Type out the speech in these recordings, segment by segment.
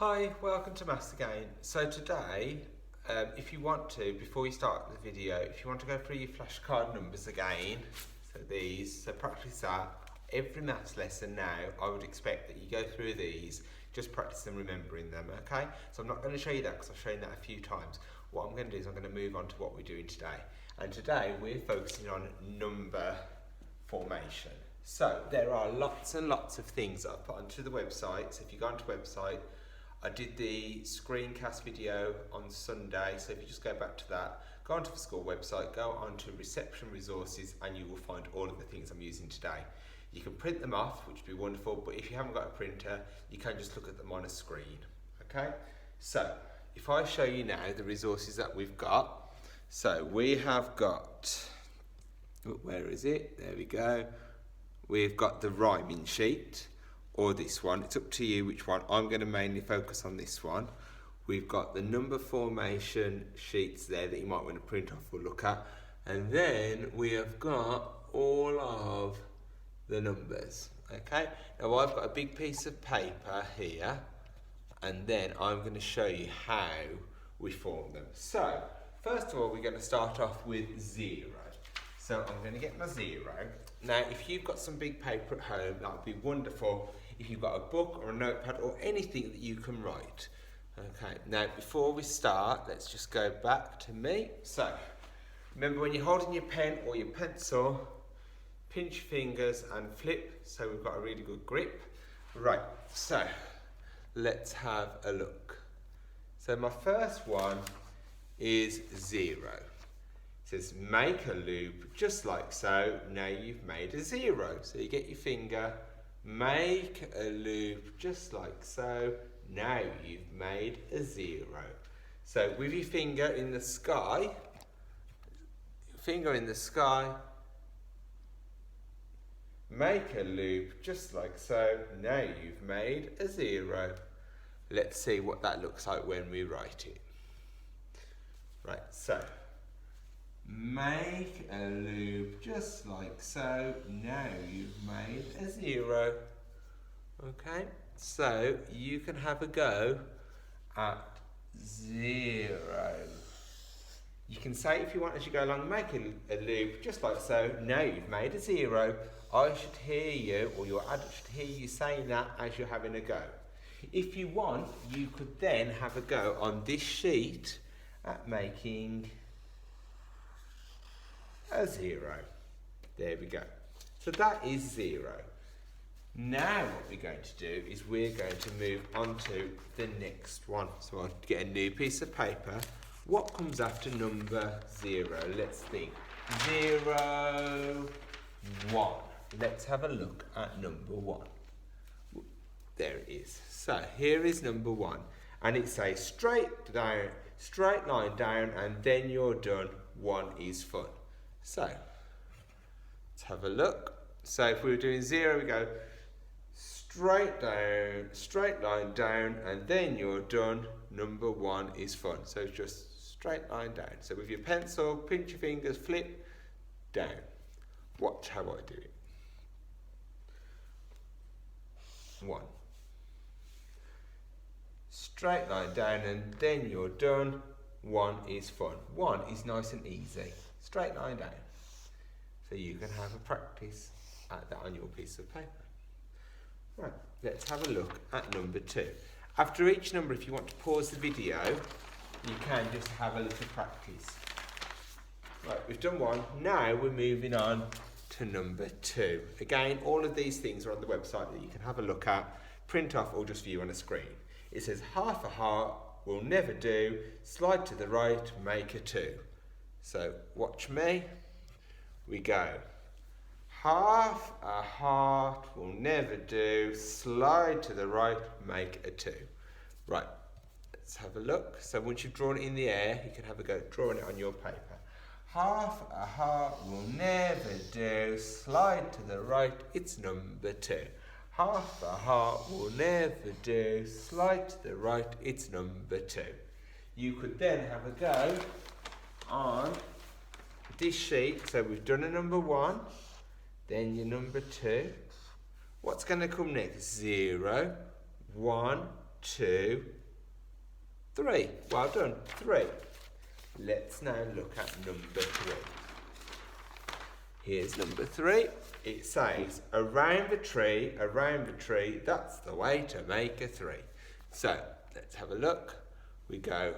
Hi, welcome to Maths Again. So today, if you want to, before you start the video, if you want to go through your flashcard numbers again, so practice that. Every maths lesson now, I would expect that you go through these, just practice them, remembering them, okay? So I'm not going to show you that because I've shown that a few times. What I'm going to do is I'm going to move on to what we're doing today. And today we're focusing on number formation. So there are lots and lots of things that I've put onto the website. So if you go onto the website, I did the screencast video on Sunday, so if you just go back to that, go onto the school website, go onto reception resources, and you will find all of the things I'm using today. You can print them off, which would be wonderful, but if you haven't got a printer, you can just look at them on a screen, okay? So, if I show you now the resources that we've got, so we have got, where is it? There we go. We've got the rhyming sheet, or this one. It's up to you which one. I'm going to mainly focus on this one. We've got the number formation sheets there that you might want to print off or look at. And then we have got all of the numbers. Okay, now I've got a big piece of paper here, and then I'm going to show you how we form them. So, first of all, we're going to start off with 0. So I'm going to get my 0. Now, if you've got some big paper at home, that would be wonderful. If you've got a book or a notepad or anything that you can write. Okay, now before we start, let's just go back to me. So, remember when you're holding your pen or your pencil, pinch your fingers and flip so we've got a really good grip. Right, so let's have a look. So my first one is 0. It says make a loop just like so. Now you've made a 0. So you get your finger, make a loop just like so. Now you've made a 0. So with your finger in the sky, make a loop just like so. Now you've made a 0. Let's see what that looks like when we write it. Right, so make a loop just like so. Now you've made a 0. Okay, so you can have a go at 0. You can say if you want as you go along, make a loop just like so. Now you've made a 0. I should hear you, or your adult should hear you saying that as you're having a go. If you want, you could then have a go on this sheet at making a 0. There we go. So that is 0. Now what we're going to do is we're going to move on to the next one. So I'll get a new piece of paper. What comes after number 0? Let's think. 0, 1. Let's have a look at number 1. There it is. So here is number 1. And it says straight line down, and then you're done. 1 is fun. So let's have a look. So if we were doing 0, we go straight line down, and then you're done. Number 1 is fun. So it's just straight line down. So with your pencil, pinch your fingers, flip down. Watch how I do it. 1. Straight line down, and then you're done. 1 is fun. 1 is nice and easy. Straight line down. So you can have a practice at that on your piece of paper. Right, let's have a look at number 2. After each number, if you want to pause the video, you can just have a little practice. Right, we've done 1. Now we're moving on to number 2. Again, all of these things are on the website that you can have a look at, print off, or just view on a screen. It says half a heart will never do, slide to the right, make a 2. So watch me. We go. Half a heart will never do, slide to the right, make a 2. Right, let's have a look. So once you've drawn it in the air, you can have a go drawing it on your paper. Half a heart will never do, slide to the right, it's number 2. Half a heart will never do, slide to the right, it's number 2. You could then have a go on this sheet. So we've done a number 1, then your number 2. What's going to come next? 0, 1, 2, 3. Well done, 3. Let's now look at number 3. Here's number 3. It says, around the tree, that's the way to make a 3. So, let's have a look. We go,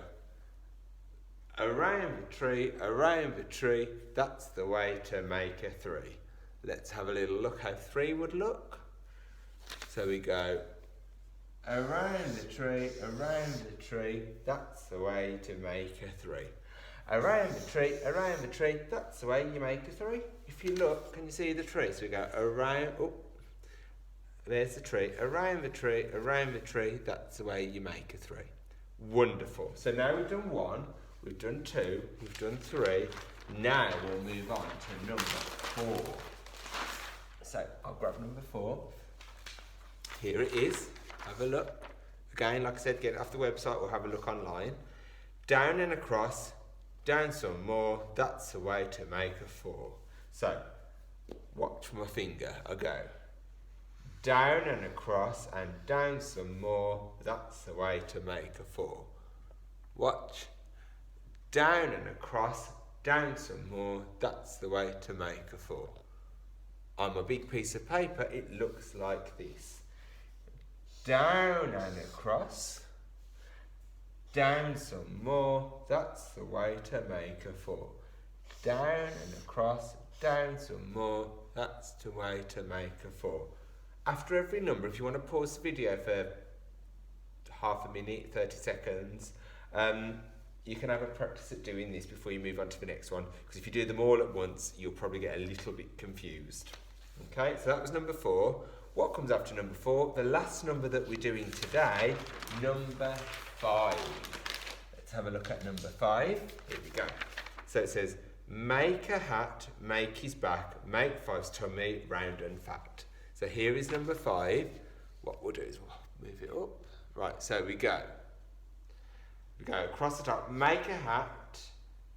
around the tree, that's the way to make a 3. Let's have a little look how 3 would look. So we go, around the tree, that's the way to make a 3. Around the tree, that's the way you make a 3. If you look, can you see the tree? So we go around, oh, there's the tree. Around the tree, that's the way you make a 3. Wonderful. So now we've done 1, we've done 2, we've done 3. Now we'll move on to number 4. So I'll grab number 4. Here it is. Have a look. Again, like I said, get it off the website or have a look online. Down and across, down some more, that's the way to make a 4. So, watch my finger, I go. Down and across and down some more, that's the way to make a 4. Watch. Down and across, down some more, that's the way to make a 4. On my big piece of paper, it looks like this. Down and across, down some more, that's the way to make a 4. Down and across, down some more, that's the way to make a 4. After every number, if you want to pause the video for half a minute, 30 seconds, you can have a practice at doing this before you move on to the next one, because if you do them all at once, you'll probably get a little bit confused. Okay, so that was number 4. What comes after number 4? The last number that we're doing today, number 5. Let's have a look at number 5. Here we go. So it says, make a hat, make his back, make 5's tummy round and fat. So here is number 5. What we'll do is we'll move it up. Right, so we go. We go across the top, make a hat,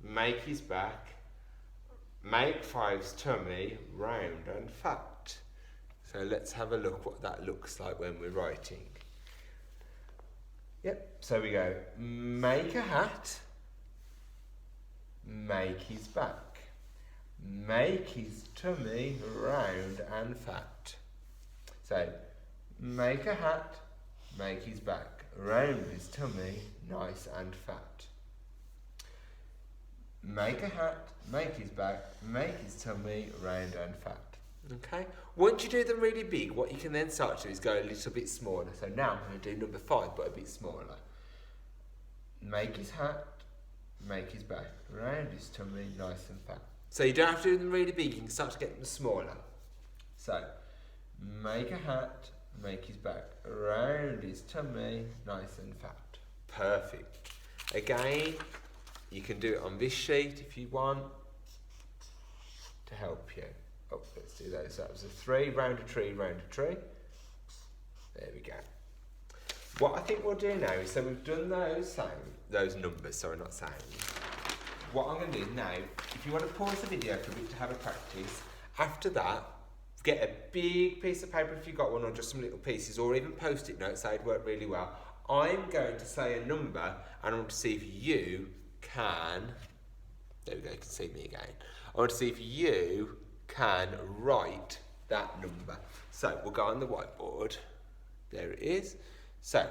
make his back, make 5's tummy round and fat. So let's have a look what that looks like when we're writing. Yep, so we go, make a hat, make his back, make his tummy round and fat. So, make a hat, make his back, round his tummy, nice and fat. Make a hat, make his back, make his tummy round and fat. Okay? Once you do them really big, what you can then start to do is go a little bit smaller. So now I'm going to do number 5, but a bit smaller. Make his hat, make his back, round his tummy, nice and fat. So you don't have to do them really big, you can start to get them smaller. So, make a hat, make his back, round his tummy, nice and fat. Perfect. Again, you can do it on this sheet if you want to help you. Oh, let's do those. So that was a 3, round a tree, round a tree. There we go. What I think we'll do now is, so we've done those numbers, sorry, not sounds. What I'm going to do now, if you want to pause the video for a bit to have a practice, after that, get a big piece of paper if you've got one, or just some little pieces, or even post-it notes, they'd work really well. I'm going to say a number, and I want to see if you can, there we go, you can see me again. I want to see if you can write that number. So we'll go on the whiteboard. There it is. So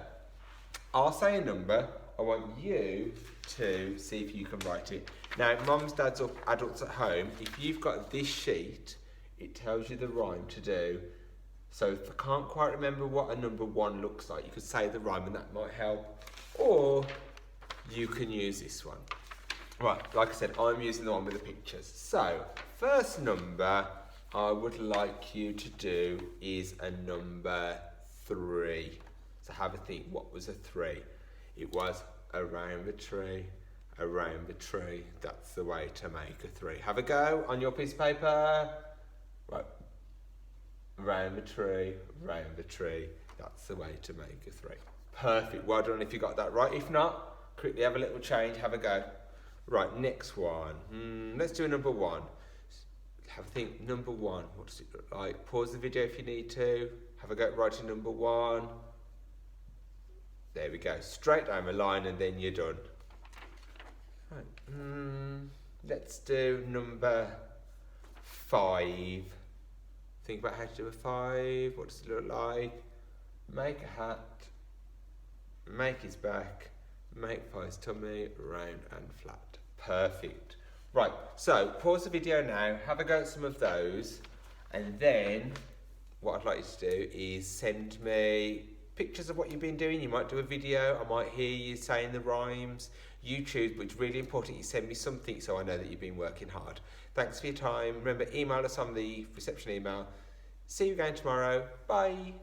I'll say a number. I want you to see if you can write it. Now, mums, dads, or adults at home, if you've got this sheet, it tells you the rhyme to do. So if I can't quite remember what a number 1 looks like, you could say the rhyme and that might help. Or you can use this one. Right, like I said, I'm using the one with the pictures. So, first number I would like you to do is a number 3. So have a think, what was a 3? It was around the tree, that's the way to make a 3. Have a go on your piece of paper. Right, round the tree, that's the way to make a 3. Perfect, well done if you got that right. If not, quickly have a little change, have a go. Right, next one. Let's do a number 1. Have a think, number 1, what does it look like? Pause the video if you need to. Have a go at writing number 1. we go. Straight down the line and then you're done. Right. Let's do number 5. Think about how to do a 5. What does it look like? Make a hat. Make his back. Make for his tummy, round and flat. Perfect. Right, so pause the video now, have a go at some of those, and then what I'd like you to do is send me pictures of what you've been doing. You might do a video, I might hear you saying the rhymes. You choose, but it's really important you send me something so I know that you've been working hard. Thanks for your time. Remember, email us on the reception email. See you again tomorrow. Bye.